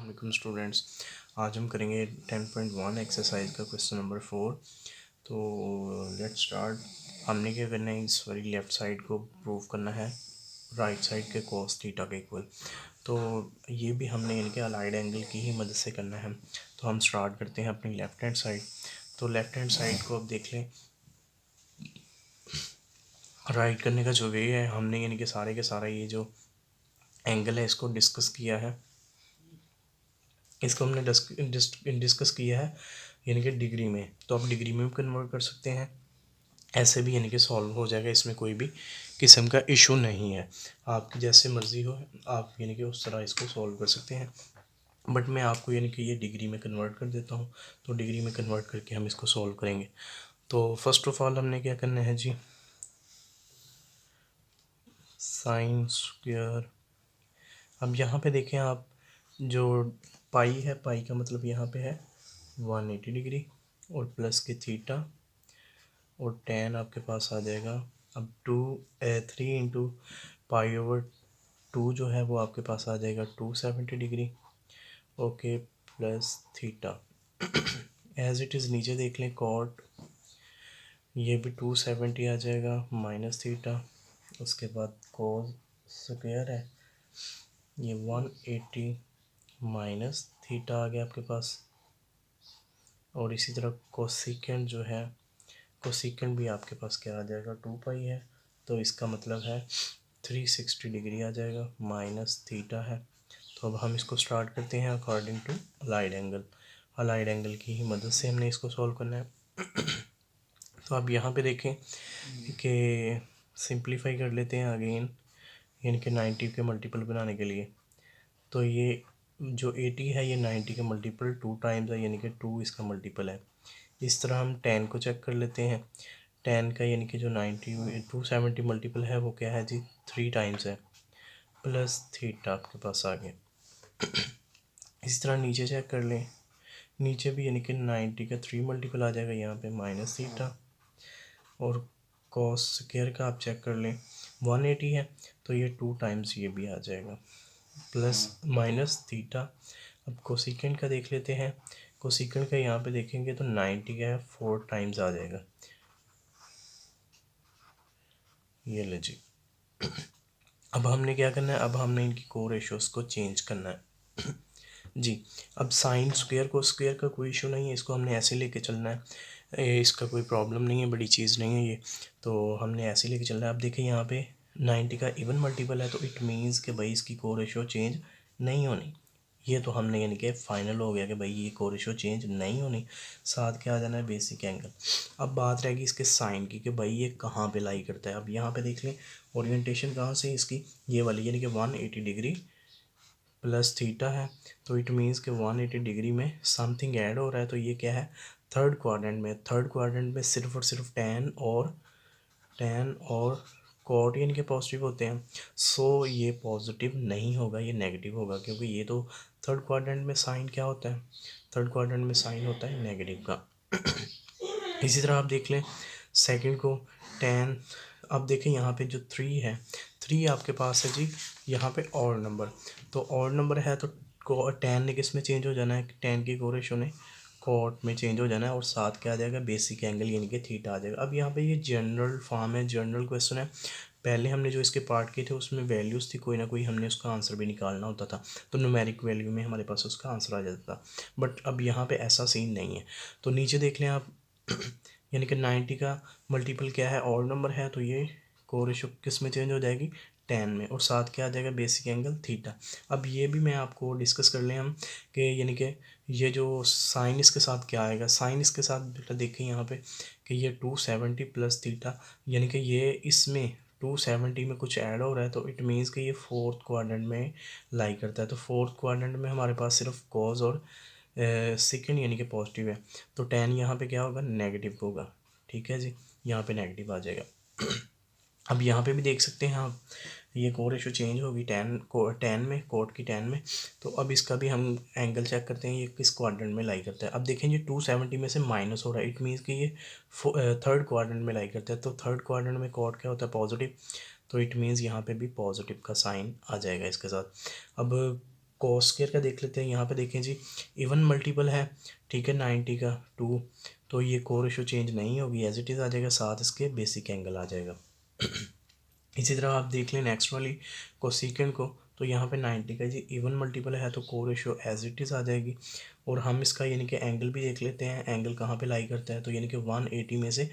अस्सलाम स्टूडेंट्स, आज हम करेंगे 10.1 एक्सरसाइज का क्वेश्चन नंबर 4। तो लेट्स स्टार्ट। हमने क्या करना है, इस वाली लेफ़्ट साइड को प्रूव करना है राइट साइड के cos थीटा के इक्वल। तो ये भी हमने इनके अलाइड एंगल की ही मदद से करना है। तो हम स्टार्ट करते हैं अपनी लेफ़्ट हैंड साइड। तो लेफ़्ट हैंड साइड को अब देख लें। राइट करने का जो वे है, हमने यानी कि सारे के सारा ये जो एंगल है इसको डिस्कस किया है। इसको हमने डिस्कस किया है यानी कि डिग्री में। तो आप डिग्री में भी कन्वर्ट कर सकते हैं, ऐसे भी यानी कि सॉल्व हो जाएगा। इसमें कोई भी किस्म का इशू नहीं है, आपकी जैसे मर्ज़ी हो आप यानी कि उस तरह इसको सॉल्व कर सकते हैं। बट मैं आपको यानी कि ये डिग्री में कन्वर्ट कर देता हूँ। तो डिग्री में कन्वर्ट करके हम इसको सॉल्व करेंगे। तो फर्स्ट ऑफ ऑल हमने क्या करना है जी, साइन स्क्वायर। अब यहाँ पे देखें आप, जो पाई है, पाई का मतलब यहाँ पे है 180 डिग्री और प्लस के थीटा और टेन आपके पास आ जाएगा। अब 3 इंटू पाई ओवर 2 जो है वो आपके पास आ जाएगा 270 degree. Okay, plus theta as it is नीचे देख लें, कॉट ये भी 270 आ जाएगा माइनस थीटा। उसके बाद कोस स्क्वायर है, ये 180 माइनस थीटा आ गया आपके पास। और इसी तरह कोसेकेंड जो है, कोसेकेंड भी आपके पास क्या आ जाएगा, 2 पाई है। तो इसका मतलब है 360 डिग्री आ जाएगा, माइनस थीटा है। तो अब हम इसको स्टार्ट करते हैं according to allied angle. Allied angle की ही मदद से हमने इसको सॉल्व करना है। तो अब यहाँ पे देखें कि सिंप्लीफाई कर लेते हैं अगेन, यानी कि 90 के मल्टीपल बनाने के लिए। तो ये जो 80 है ये 90 का मल्टीपल 2 टाइम्स है, यानी कि 2 इसका मल्टीपल है। इस तरह हम 10 को चेक कर लेते हैं। 10 का यानी कि जो 270 मल्टीपल है वो क्या है जी, 3 टाइम्स है, प्लस थीटा आपके पास आ गया। इस तरह नीचे चेक कर लें, नीचे भी यानी कि 90 का 3 मल्टीपल आ जाएगा यहाँ पे, माइनस थीटा। और कॉस स्क्वायर का आप चेक कर लें, 180 है तो ये 2 टाइम्स ये भी आ जाएगा, प्लस माइनस थीटा। अब कोसेकेंड का देख लेते हैं। कोसेकेंड का यहाँ पे देखेंगे तो 90 का है, 4 टाइम्स आ जाएगा, ये ले जी। अब हमने क्या करना है, अब हमने इनकी को रेशियोज को चेंज करना है जी। अब साइन स्क्वायर को स्क्वायर का कोई इशू नहीं है, इसको हमने ऐसे लेके चलना है, इसका कोई प्रॉब्लम नहीं है, बड़ी चीज़ नहीं है ये। तो हमने ऐसे लेके चलना है। अब देखिए यहाँ पे 90 का इवन मल्टीपल है, तो इट मीन्स कि भाई इसकी को रेशियो चेंज नहीं होनी। ये तो हमने यानी कि फाइनल हो गया कि भाई ये को रेशियो चेंज नहीं होनी। साथ क्या आ जाना है, बेसिक एंगल। अब बात रहेगी इसके साइन की कि भाई ये कहाँ पे लाई करता है। अब यहाँ पे देख लें ओरिएंटेशन कहाँ से इसकी, ये वाली यानी कि 180 डिग्री प्लस थीटा है। तो इट मीन्स कि 180 डिग्री में समथिंग ऐड हो रहा है। तो ये क्या है, थर्ड क्वाड्रेंट में। थर्ड क्वाड्रेंट में सिर्फ और सिर्फ टेन और कॉट यानी कि पॉजिटिव होते हैं। सो ये पॉजिटिव नहीं होगा, ये नेगेटिव होगा, क्योंकि ये तो थर्ड क्वाड्रेंट में साइन क्या होता है, थर्ड क्वाड्रेंट में साइन होता है नेगेटिव का। इसी तरह आप देख लें सेकंड को, टेन। अब देखें यहाँ पे जो 3 है, 3 आपके पास है जी यहाँ पे और नंबर। तो और नंबर है तो टेन ने किस में चेंज हो जाना है, टेन की को रेशो ने कॉट में चेंज हो जाना है। और साथ क्या आ जाएगा, बेसिक एंगल यानी कि थीटा आ जाएगा। अब यहाँ पे ये जनरल फॉर्म है, जनरल क्वेश्चन है। पहले हमने जो इसके पार्ट किए थे उसमें वैल्यूज़ थी, कोई ना कोई हमने उसका आंसर भी निकालना होता था, तो न्यूमेरिक वैल्यू में हमारे पास उसका आंसर आ जाता था। बट अब यहाँ पे ऐसा सीन नहीं है। तो नीचे देख लें आप, यानी कि 90 का मल्टीपल क्या है, और नंबर है, तो ये को रेशो किस में चेंज हो जाएगी, 10 में। और साथ क्या आ जाएगा, बेसिक एंगल थीटा। अब ये भी मैं आपको डिस्कस कर लें हम कि यानी कि ये जो साइन इसके साथ क्या आएगा, साइन इसके साथ बेटा देखें यहाँ पे कि ये 270 प्लस थीटा, यानी कि ये इसमें 270 में कुछ ऐड हो रहा है। तो इट मीन्स कि ये फोर्थ क्वाड्रेंट में लाई करता है। तो फोर्थ क्वाड्रेंट में हमारे पास सिर्फ कॉज और सेकेंड यानी कि पॉजिटिव है। तो 10 यहाँ पे क्या होगा, नेगेटिव होगा। ठीक है जी, यहाँ पे नेगेटिव आ जाएगा। अब यहाँ पे भी देख सकते हैं आप, ये को रेशो चेंज होगी 10 में, कोट की 10 में। तो अब इसका भी हम एंगल चेक करते हैं, ये किस क्वाड्रेंट में लाई करता है। अब देखें ये 270 में से माइनस हो रहा है, इट मीन्स कि ये थर्ड क्वाड्रेंट में लाई करता है। तो थर्ड क्वाड्रेंट में कोट क्या होता है, पॉजिटिव। तो इट मीन्स यहाँ पे भी पॉजिटिव का साइन आ जाएगा इसके साथ। अब कॉस स्क्वायर का देख लेते हैं। यहाँ पे देखें जी, इवन मल्टीपल है, ठीक है, 90 का 2, तो ये कोर रेशो चेंज नहीं होगी, एज इट इज़ आ जाएगा, साथ इसके बेसिक एंगल आ जाएगा। इसी तरह आप देख लें नेक्स्ट वाली कोसेकेंट को, तो यहाँ पे 90 का जी इवन मल्टीपल है, तो कोर रेशो एज इट इज़ आ जाएगी। और हम इसका यानी कि एंगल भी देख लेते हैं, एंगल कहाँ पे लाई करता है, तो यानी कि 180 में से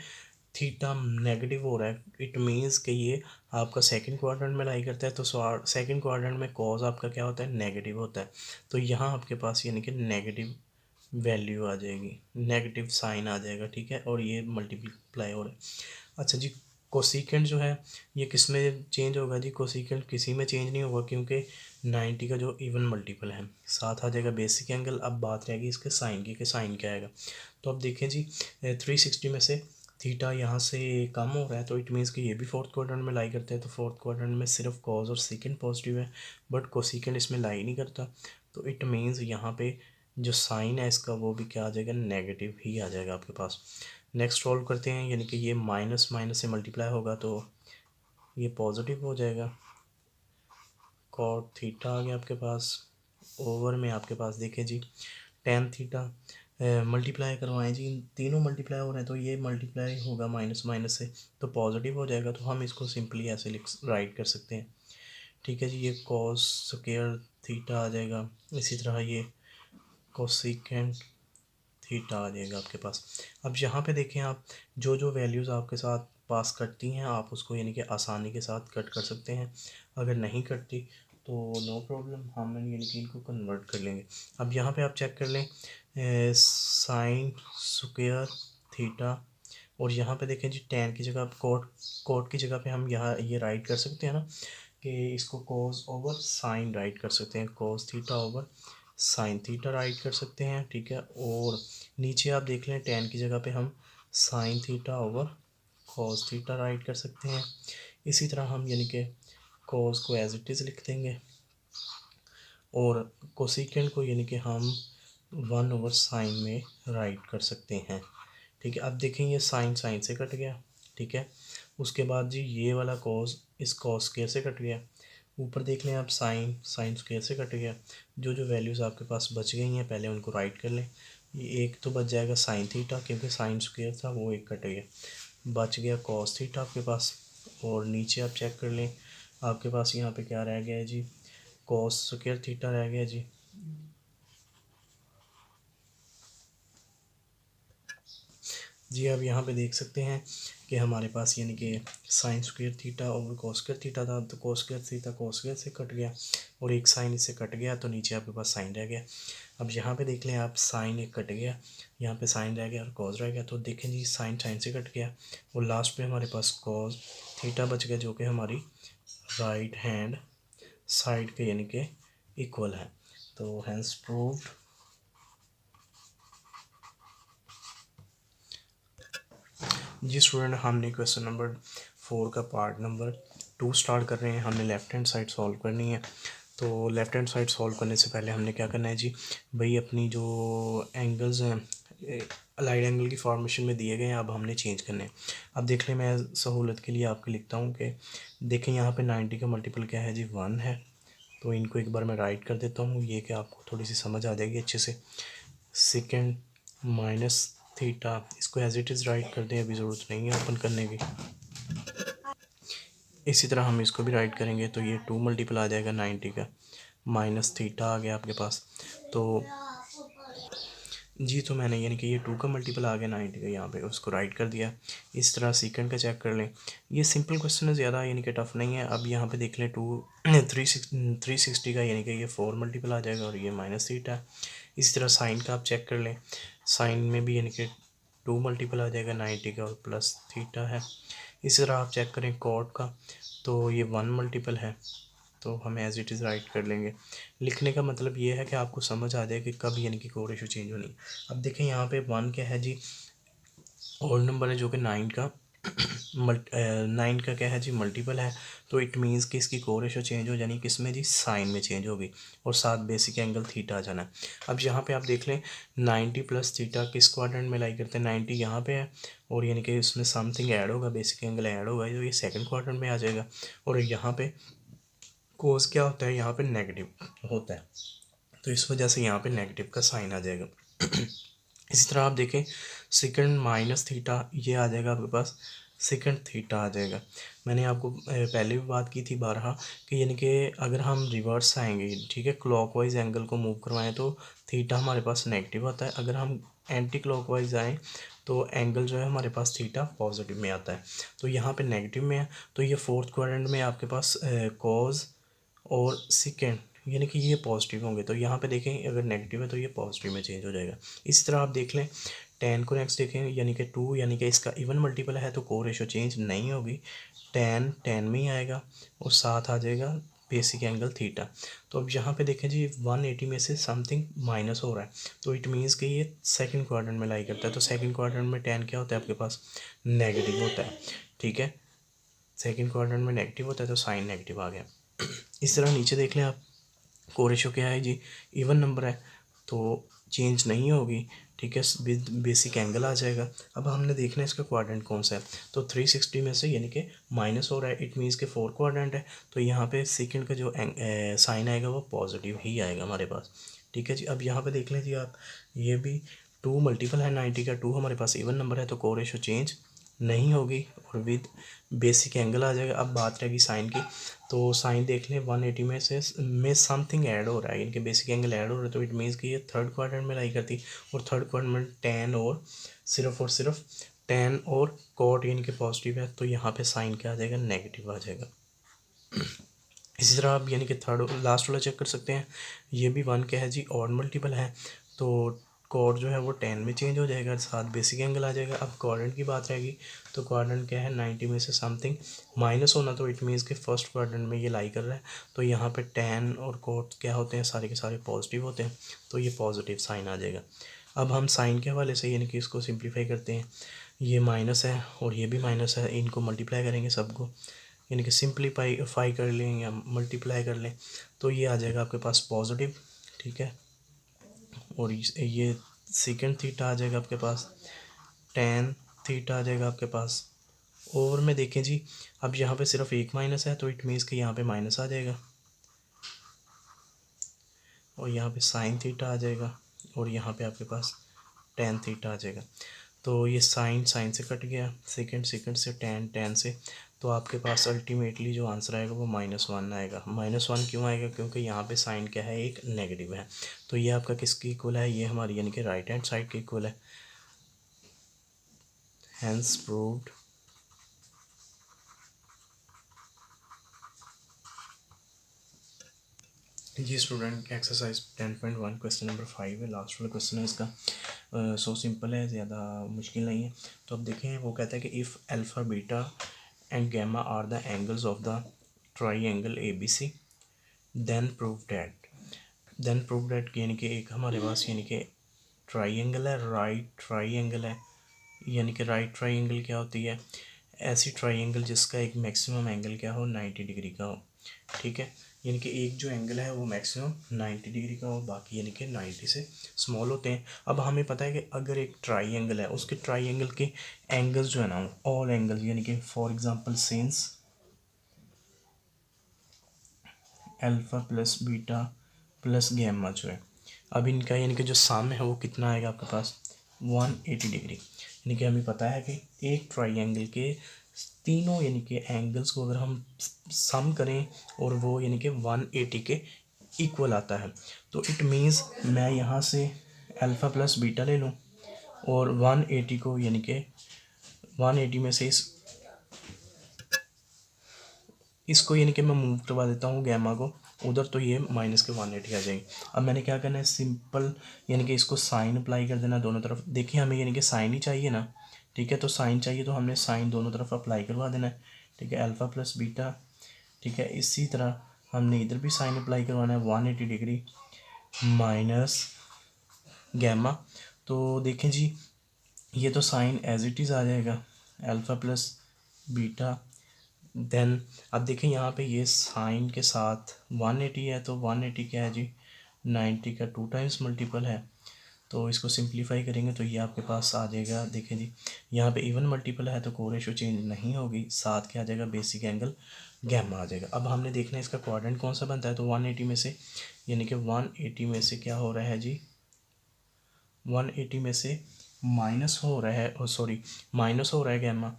थीटा नेगेटिव हो रहा है, इट मीन्स कि ये आपका सेकंड क्वाड्रेंट में लाई करता है, तो सेकंड क्वाड्रेंट में कॉज आपका क्या होता है, नेगेटिव होता है। तो यहाँ आपके पास यानी कि नेगेटिव वैल्यू आ जाएगी, नेगेटिव साइन आ जाएगा, ठीक है, और ये मल्टीप्लाई हो रहा है। अच्छा जी, कोसिकेंट जो है ये किस में चेंज होगा जी, कोसिकेंट किसी में चेंज नहीं होगा, क्योंकि 90 का जो इवन मल्टीपल है, साथ आ जाएगा बेसिक एंगल। अब बात रहेगी इसके साइन की, कि साइन क्या आएगा। तो अब देखें जी, 360 में से थीटा यहाँ से कम हो रहा है, तो इट मीन्स कि ये भी फोर्थ क्वाड्रेंट में लाई करते हैं, तो फोर्थ क्वाड्रेंट में सिर्फ कॉज और सेकेंड पॉजिटिव है, बट कोसिकेंट इसमें लाई नहीं करता, तो इट मीन्स यहाँ पे जो साइन है इसका वो भी क्या आ जाएगा, नेगेटिव ही आ जाएगा आपके पास। नेक्स्ट सॉल्व करते हैं, यानी कि ये माइनस माइनस से मल्टीप्लाई होगा तो ये पॉजिटिव हो जाएगा, कॉट थीटा आ गया आपके पास। ओवर में आपके पास देखें जी, टेन थीटा मल्टीप्लाई करवाएं जी, तीनों मल्टीप्लाई हो रहे हैं, तो ये मल्टीप्लाई होगा माइनस माइनस से तो पॉजिटिव हो जाएगा, तो हम इसको सिंपली ऐसे राइट कर सकते हैं, ठीक है जी। ये कॉस स्क्वायर थीटा आ जाएगा, इसी तरह ये कोसेकेंट थीटा आ जाएगा आपके पास। अब यहाँ पे देखें आप, जो जो वैल्यूज़ आपके साथ पास कटती हैं आप उसको यानी कि आसानी के साथ कट कर सकते हैं, अगर नहीं कटती तो नो प्रॉब्लम, हम यानी कि इनको कन्वर्ट कर लेंगे। अब यहाँ पे आप चेक कर लें, साइन स्क्वायर थीटा, और यहाँ पे देखें जी टेन की जगह कोट, कोट की जगह पे हम यहाँ ये राइट कर सकते हैं ना, कि इसको कोस ओवर साइन राइट कर सकते हैं, cos theta over sine theta right कर सकते हैं, ठीक है। और नीचे आप देख लें, टेन की जगह पे हम sine theta over cos theta right कर सकते हैं। इसी तरह हम यानी कि कॉस को एज इट इज़ लिख देंगे, और कोसिकेंट को यानी कि हम 1/sin में राइट कर सकते हैं, ठीक है। अब देखें ये साइन साइन से कट गया, ठीक है। उसके बाद जी ये वाला कॉस इस कॉस स्क्वायर से कट गया, ऊपर देख लें आप साइन साइन स्क्वायर से कट गया। जो जो वैल्यूज़ आपके पास बच गई हैं पहले उनको राइट कर लें। ये एक तो बच जाएगा साइन थीटा, क्योंकि साइन स्क्वायर था वो एक कट गया, बच गया कॉस थीटा आपके पास। और नीचे आप चेक कर लें, आपके पास यहाँ पे क्या रह गया है जी, कॉस स्क्वायर थीटा रह गया जी। जी आप यहाँ पे देख सकते हैं कि हमारे पास यानी कि साइन स्क्वायर थीटा और कॉस स्क्वायर थीटा था, तो cos square theta cos square से कट गया, और एक साइन इससे कट गया, तो नीचे आपके पास साइन रह गया। अब यहाँ पे देख लें आप, साइन एक कट गया, यहाँ पे साइन रह गया और कॉस रह गया, तो देखें जी साइन साइन से कट गया, और लास्ट में हमारे पास कॉस थीटा बच गया, जो कि हमारी राइट हैंड साइड के यानी कि इक्वल है। तो हैंस प्रूव्ड। जी स्टूडेंट, हमने क्वेश्चन नंबर 4 का पार्ट नंबर 2 स्टार्ट कर रहे हैं। हमने लेफ़्ट हैंड साइड सॉल्व करनी है। तो लेफ़्ट हैंड साइड सॉल्व करने से पहले हमने क्या करना है जी, भाई अपनी जो एंगल्स हैं अलाइड एंगल की फॉर्मेशन में दिए गए हैं, अब हमने चेंज करने हैं। अब देख लें, मैं सहूलत के लिए आपको लिखता हूँ कि देखें यहाँ पे 90 का मल्टीपल क्या है जी, 1 है। तो इनको एक बार मैं राइट कर देता हूँ, ये कि आपको थोड़ी सी समझ आ जाएगी अच्छे से। सेकेंड माइनस थीटा, इसको एज इट इज़ राइट कर दें, अभी ज़रूरत नहीं है ओपन करने की। इसी तरह हम इसको भी राइट करेंगे, तो ये 2 मल्टीपल आ जाएगा 90 का, माइनस थीटा आ गया आपके पास। तो जी, तो मैंने यानी कि ये 2 का मल्टीपल आ गया 90 का, यहाँ पे उसको राइट कर दिया। इस तरह सेकंड का चेक कर लें, ये सिंपल क्वेश्चन है, ज़्यादा यानी कि टफ नहीं है। अब यहाँ पे देख लें 360 का यानी कि ये 4 मल्टीपल आ जाएगा, और ये माइनस थीटा है। इसी तरह साइन का आप चेक कर लें, साइन में भी यानी कि 2 मल्टीपल आ जाएगा 90 का, और प्लस थीटा है। इसी तरह आप चेक करें कॉट का, तो ये 1 मल्टीपल है, तो हम एज इट इज़ राइट कर लेंगे। लिखने का मतलब ये है कि आपको समझ आ जाए कि कब यानी कि कोड रेशो चेंज होनी। अब देखें यहाँ पे 1 क्या है जी, होल नंबर है, जो कि 9 का 9 का क्या है जी, मल्टीपल है। तो इट मीन्स कि इसकी कोड रेशो चेंज हो जानी किस में जी, साइन में चेंज होगी, और साथ बेसिक एंगल थीटा आ जाना है। अब यहाँ पे आप देख लें 90 प्लस थीटा किस क्वाड्रेंट में लाई करते हैं, 90 यहाँ पे है, और यानी कि इसमें समथिंग ऐड होगा, बेसिक एंगल ऐड होगा, तो ये सेकंड क्वाड्रेंट में आ जाएगा। और यहाँ पे कोस क्या होता है, यहाँ पे नेगेटिव होता है, तो इस वजह से यहाँ पे नेगेटिव का साइन आ जाएगा। इसी तरह आप देखें सेकंड माइनस थीटा, ये आ जाएगा आपके पास सेकंड थीटा आ जाएगा। मैंने आपको पहले भी बात की थी बारहा कि यानी कि अगर हम रिवर्स आएंगे, ठीक है, क्लॉकवाइज एंगल को मूव करवाएं तो थीटा हमारे पास नेगेटिव आता है, अगर हम एंटी क्लॉकवाइज आएँ तो एंगल जो है हमारे पास थीटा पॉजिटिव में आता है। तो यहाँ पे नेगेटिव में है, तो ये फोर्थ क्वाड्रेंट में आपके पास कॉज और सेकेंड यानी कि ये पॉजिटिव होंगे। तो यहाँ पे देखें अगर नेगेटिव है तो ये पॉजिटिव में चेंज हो जाएगा। इसी तरह आप देख लें टेन को नेक्स्ट देखें, यानी कि 2 यानी कि इसका इवन मल्टीपल है तो को रेशो चेंज नहीं होगी, टेन टेन में ही आएगा और साथ आ जाएगा बेसिक एंगल थीटा। तो अब यहाँ पे देखें जी 180 में से समथिंग माइनस हो रहा है, तो इट मीन्स कि ये सेकंड क्वाड्रेंट में लाई करता है। तो सेकंड क्वाड्रेंट में टेन क्या होता है आपके पास, नेगेटिव होता है, ठीक है, सेकंड क्वाड्रेंट में नेगेटिव होता है तो साइन नेगेटिव आ गया। इस तरह नीचे देख लें आप, को रेशो क्या है जी, इवन नंबर है तो चेंज नहीं होगी, ठीक है, विद बेसिक एंगल आ जाएगा। अब हमने देखना है इसका क्वाड्रेंट कौन सा है, तो 360 में से यानी कि माइनस हो रहा है, इट मीन्स के 4 क्वाड्रेंट है, तो यहाँ पे सेकंड का जो साइन आएगा वो पॉजिटिव ही आएगा हमारे पास, ठीक है जी। अब यहाँ पे देख लें जी आप, ये भी 2 मल्टीपल है 90 का, 2 हमारे पास इवन नंबर है तो को रेशो चेंज नहीं होगी और विद बेसिक एंगल आ जाएगा। अब बात रहेगी साइन की, तो साइन देख लें 180 में समथिंग ऐड हो रहा है, इनके बेसिक एंगल ऐड हो रहा है, तो इट मीन्स कि ये थर्ड क्वाड्रेंट में लाई करती, और थर्ड क्वाड्रेंट में टेन और सिर्फ टेन और कॉट यानी कि पॉजिटिव है, तो यहाँ पे साइन क्या आ जाएगा, नेगेटिव आ जाएगा। इसी तरह आप यानी कि थर्ड लास्ट वाला चेक कर सकते हैं, ये भी 1 क्या है जी, ऑड मल्टीपल है, तो कॉड जो है वो 10 में चेंज हो जाएगा, साथ बेसिक एंगल आ जाएगा। अब क्वाड्रेंट की बात रहेगी, तो क्वाड्रेंट क्या है, 90 में से समथिंग माइनस होना, तो इट मीन्स के फर्स्ट क्वाड्रेंट में ये लाई कर रहा है, तो यहाँ पे 10 और कॉट क्या होते हैं, सारे के सारे पॉजिटिव होते हैं, तो ये पॉजिटिव साइन आ जाएगा। अब हम साइन के हवाले से यानी कि इसको सिंप्लीफाई करते हैं, ये माइनस है और ये भी माइनस है, इनको मल्टीप्लाई करेंगे सबको, यानी कि सिंप्लीफाई कर लें या मल्टीप्लाई कर लें, तो ये आ जाएगा आपके पास पॉजिटिव, ठीक है, और ये सेकेंड थीटा आ जाएगा आपके पास, टेन थीटा आ जाएगा आपके पास। ओवर में देखें जी, अब यहाँ पे सिर्फ एक माइनस है तो इट मीन्स कि यहाँ पे माइनस आ जाएगा, और यहाँ पे साइन थीटा आ जाएगा, और यहाँ पे आपके पास टेन थीटा आ जाएगा। तो ये साइन से कट गया, सेकंड से टेन से, तो आपके पास अल्टीमेटली जो आंसर आएगा वो -1 आएगा। -1 क्यों आएगा, क्योंकि यहाँ पे साइन क्या है, एक नेगेटिव है, तो ये आपका किसकी इक्वल है, ये हमारी यानी कि राइट हैंड साइड की इक्वल है। Hence proved. जी स्टूडेंट, एक्सरसाइज 10.1 क्वेश्चन नंबर 5 है, लास्ट वाला क्वेश्चन है इसका। सो सिंपल है, ज़्यादा मुश्किल नहीं है। तो अब देखें, वो कहता है कि if alpha beta and gamma are the angles of the triangle ABC, then prove that यानी कि एक हमारे पास यानी कि ट्राइंगल है, राइट ट्राइंगल है, यानी कि राइट ट्राइंगल क्या होती है, ऐसी ट्राइंगल जिसका एक मैक्सिमम एंगल क्या हो, 90 डिग्री का हो, ठीक है, यानी कि एक जो एंगल है वो मैक्सिमम 90 डिग्री का हो, बाकी यानी कि 90 से स्मॉल होते हैं। अब हमें पता है कि अगर एक ट्राइंगल है, उसके ट्राइंगल के एंगल्स जो है ना, ऑल एंगल्स, यानी कि for example since alpha plus beta plus gamma जो है, अब इनका यानी कि जो सम है वो कितना आएगा आपके पास, 180 डिग्री। यानी कि हमें पता है कि एक ट्राइंगल के तीनों यानी कि एंगल्स को अगर हम सम करें और वो यानी कि 180 के इक्वल आता है, तो इट मीन्स मैं यहाँ से अल्फ़ा प्लस बीटा ले लूँ और 180 को यानी कि 180 में से इसको यानी कि मैं मूव करवा देता हूँ गैमा को उधर, तो ये माइनस के 180 आ जाएगी। अब मैंने क्या करना है, सिंपल यानी कि इसको साइन अप्लाई कर देना दोनों तरफ। देखिए हमें यानी कि साइन ही चाहिए ना, ठीक है, तो साइन चाहिए तो हमने साइन दोनों तरफ अप्लाई करवा देना है, ठीक है, अल्फ़ा प्लस बीटा, ठीक है। इसी तरह हमने इधर भी साइन अप्लाई करवाना है 180 डिग्री माइनस गैमा। तो देखें जी, ये तो साइन एज इट इज़ आ जाएगा, अल्फ़ा प्लस बीटा, देन अब देखें यहाँ पे ये साइन के साथ 180 है, तो 180 क्या है जी, 90 का 2 टाइम्स मल्टीपल है, तो इसको सिंप्लीफाई करेंगे तो ये आपके पास आ जाएगा। देखें जी, यहाँ पे इवन मल्टीपल है तो को रेशो चेंज नहीं होगी, साथ क्या आ जाएगा, बेसिक एंगल गैमा आ जाएगा। अब हमने देखना है इसका क्वाड्रेंट कौन सा बनता है, तो 180 में से यानी कि 180 में से क्या हो रहा है जी, 180 में से माइनस हो रहा है, सॉरी माइनस हो रहा है गैमा,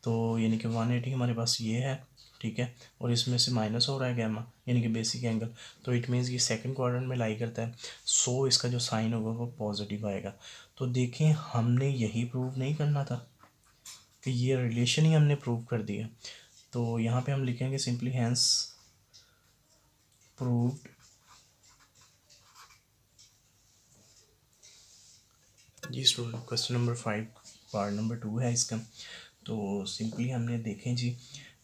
तो यानी कि 180 हमारे पास ये है, ठीक है, और इसमें से माइनस हो रहा है गैमा यानी कि बेसिक एंगल, तो इट मीन्स ये सेकंड क्वाड्रेंट में लाई करता है, सो इसका जो साइन होगा वो पॉजिटिव आएगा। तो देखें हमने यही प्रूव नहीं करना था कि ये रिलेशन ही हमने प्रूव कर दिया, तो यहाँ पे हम लिखेंगे सिंपली हैंस प्रूव्ड। जी student question number 5 part number 2 है इसका। तो सिंपली हमने देखें जी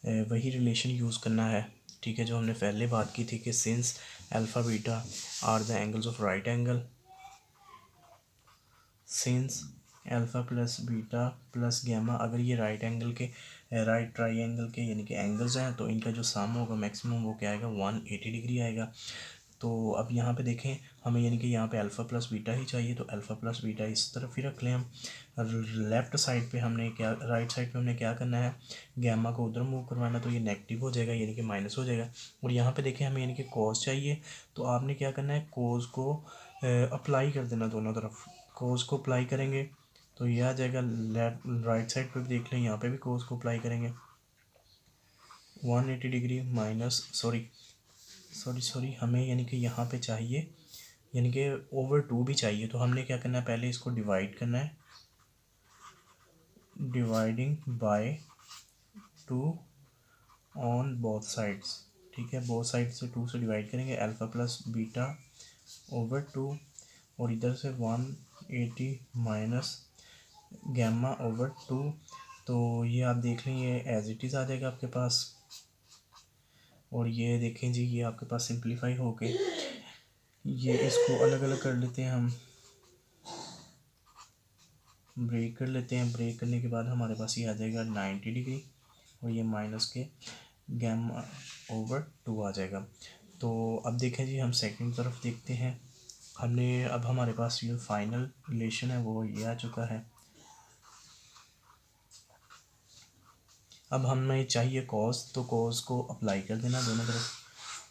वही रिलेशन यूज़ करना है, ठीक है, जो हमने पहले बात की थी कि since alpha beta are the angles of right angle, since alpha plus beta plus gamma अगर ये राइट एंगल के राइट ट्राइंगल के यानी कि एंगल्स हैं, तो इनका जो सम होगा मैक्सिमम वो क्या आएगा, 180 डिग्री आएगा। तो अब यहाँ पे देखें हमें यानी कि यहाँ पे अल्फ़ा प्लस बीटा ही चाहिए, तो अल्फ़ा प्लस बीटा इस तरफ ही रख लें हम। लेफ़्ट साइड पे हमने क्या, राइट साइड पे हमने क्या करना है, गैमा को उधर मूव करवाना, तो ये नेगेटिव हो जाएगा यानी कि माइनस हो जाएगा। और यहाँ पे देखें हमें यानी कि कॉस चाहिए, तो आपने क्या करना है, कॉस को अप्लाई कर देना दोनों तरफ, कॉस को अप्लाई करेंगे तो ये आ जाएगा। लेफ्ट राइट साइड पे भी देख लें, यहाँ पे भी कॉस को अप्लाई करेंगे 180 डिग्री माइनस सॉरी हमें यानी कि यहाँ पे चाहिए यानी कि ओवर 2 भी चाहिए, तो हमने क्या करना है, पहले इसको डिवाइड करना है, dividing by 2 on both sides, ठीक है, बोथ साइड से 2 से डिवाइड करेंगे, अल्फ़ा प्लस बीटा ओवर 2 और इधर से 180 माइनस गैमा ओवर 2। तो ये आप देख लें ये एज इट इज़ आ जाएगा आपके पास, और ये देखें जी ये आपके पास सिंप्लीफाई हो के ये इसको अलग अलग कर लेते हैं हम, ब्रेक कर लेते हैं, ब्रेक करने के बाद हमारे पास ये आ जाएगा 90 डिग्री और ये माइनस के गैमा ओवर 2 आ जाएगा। तो अब देखें जी हम सेकंड तरफ देखते हैं, हमने अब हमारे पास ये फाइनल रिलेशन है वो ये आ चुका है। अब हमें चाहिए कॉस, तो कॉस को अप्लाई कर देना दोनों तरफ,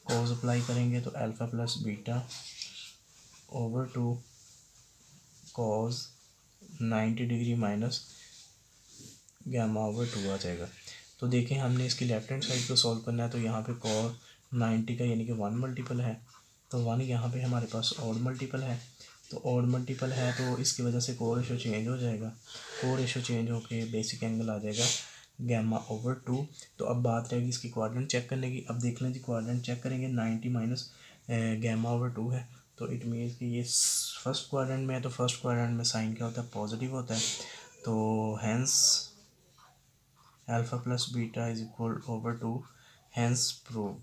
कॉस अप्लाई करेंगे तो alpha plus beta over 2 cos 90 degree minus gamma over 2 आ जाएगा। तो देखें हमने इसकी लेफ्ट हैंड साइड को सॉल्व करना है, तो यहाँ पे कॉस 90 का यानी कि 1 मल्टीपल है, तो 1 यहाँ पे हमारे पास ऑड मल्टीपल है, तो ऑड मल्टीपल है तो इसकी वजह से को रेशो चेंज हो जाएगा, को रेशो चेंज होके बेसिक एंगल आ जाएगा गैमा ओवर 2। तो अब बात रहेगी इसकी क्वाड्रेंट चेक करने की। अब देख लें जी क्वाड्रेंट चेक करेंगे 90 माइनस गैमा ओवर 2 है, तो इट मीन्स कि ये फर्स्ट क्वाड्रेंट में है, तो फर्स्ट क्वाड्रेंट में साइन क्या होता है, पॉजिटिव होता है, तो hence alpha plus beta is equal over 2 hence proved.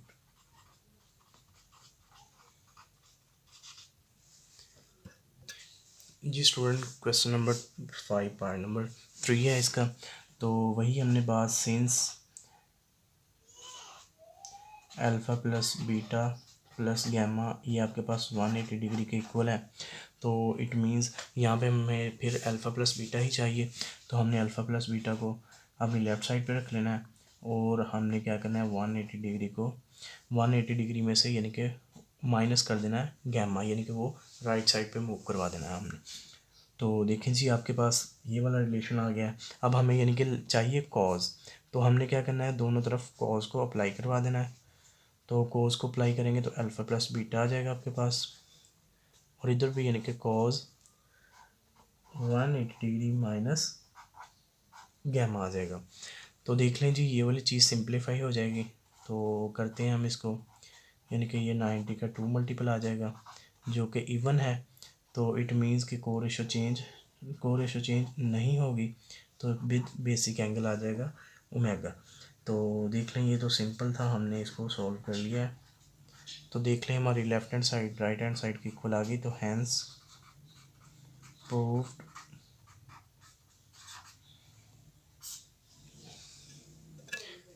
जी student question number 5 part number 3 है इसका। तो वही हमने बात since alpha plus beta plus gamma ये आपके पास 180 डिग्री के इक्वल है, तो इट मीन्स यहाँ पे हमें फिर अल्फ़ा प्लस बीटा ही चाहिए, तो हमने अल्फ़ा प्लस बीटा को अपनी लेफ़्ट साइड पे रख लेना है और हमने क्या करना है 180 डिग्री को 180 डिग्री में से यानी कि माइनस कर देना है गैमा, यानी कि वो राइट साइड पे मूव करवा देना है हमने। तो देखें जी आपके पास ये वाला रिलेशन आ गया है। अब हमें यानी कि चाहिए कॉज, तो हमने क्या करना है दोनों तरफ कॉज को अप्लाई करवा देना है, तो कॉज को अप्लाई करेंगे तो अल्फ़ा प्लस बीटा आ जाएगा आपके पास, और इधर भी यानी कि कॉज 180 डिग्री माइनस गैमा आ जाएगा। तो देख लें जी ये वाली चीज़ सिंप्लीफाई हो जाएगी, तो करते हैं हम इसको, यानी कि ये 90 का 2 मल्टीपल आ जाएगा जो कि इवन है, तो इट मीन्स कि को रेशो चेंज नहीं होगी, तो विद बेसिक एंगल आ जाएगा ओमेगा। तो देख लें ये तो सिंपल था, हमने इसको सॉल्व कर लिया है। तो देख लें हमारी left hand side right hand side की इक्वल आ गई, तो हैंस प्रूव्ड।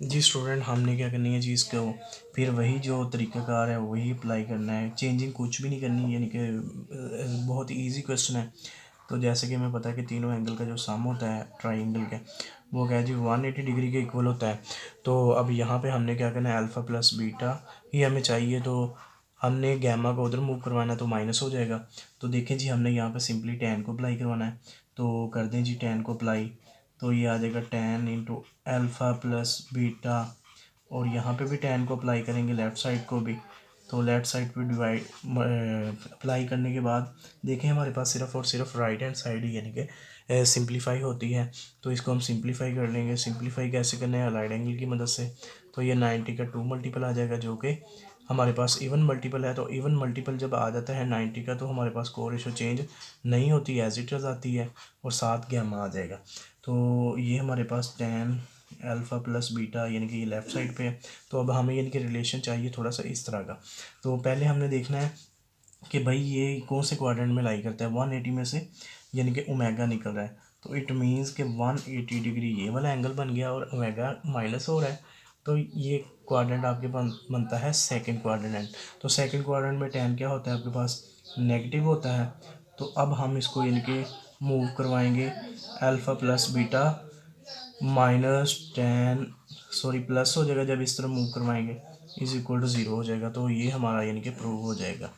जी स्टूडेंट हमने क्या करनी है जी इसको फिर वही जो तरीक़ाकार है वही अप्लाई करना है, चेंजिंग कुछ भी नहीं करनी, यानी कि बहुत ही ईजी क्वेश्चन है। तो जैसे कि हमें पता है कि तीनों एंगल का जो सम होता है ट्राइंगल का वो क्या है जी 180 डिग्री के इक्वल होता है। तो अब यहाँ पे हमने क्या करना है अल्फ़ा प्लस बीटा ही हमें चाहिए, तो हमने गैमा को उधर मूव करवाना है तो माइनस हो जाएगा। तो देखें जी, हमने यहाँ पे सिंपली tan को अप्लाई करवाना है, तो कर दें जी tan को अप्लाई। तो ये आ जाएगा tan into alpha plus beta, और यहाँ पे भी tan को अप्लाई करेंगे लेफ़्ट साइड को भी। तो लेफ़्ट साइड पे डिवाइड अप्लाई करने के बाद देखें हमारे पास सिर्फ और सिर्फ राइट हैंड साइड ही यानी कि सिंप्लीफाई होती है। तो इसको हम सिंप्लीफाई कर लेंगे। सिंप्लीफाई कैसे करना है? अलाइड एंगल की मदद से। तो ये 90 का 2 मल्टीपल आ जाएगा, जो कि हमारे पास इवन मल्टीपल है। तो इवन मल्टीपल जब आ जाता है 90 का, तो हमारे पास कोर रेशो चेंज नहीं होती, एज इट इज़ आती है, और साथ गैमा आ जाएगा। तो ये हमारे पास tan अल्फ़ा प्लस बीटा यानी कि ये लेफ़्ट साइड पे है। तो अब हमें यानी कि रिलेशन चाहिए थोड़ा सा इस तरह का। तो पहले हमने देखना है कि भाई ये कौन से क्वाड्रेंट में लाई करता है। 180 में से यानी कि ओमेगा निकल रहा है, तो इट मीन्स कि 180 डिग्री ये वाला एंगल बन गया और ओमेगा माइनस हो रहा है। तो ये क्वाड्रेंट आपके बनता है सेकंड क्वाड्रेंट। तो सेकंड क्वाड्रेंट में tan क्या होता है आपके पास? नेगेटिव होता है। तो अब हम इसको यानी कि मूव करवाएंगे alpha plus beta minus tan, sorry plus हो जाएगा जब इस तरह मूव करवाएंगे, इज इक्वल टू 0 हो जाएगा। तो ये हमारा यानी कि प्रूव हो जाएगा।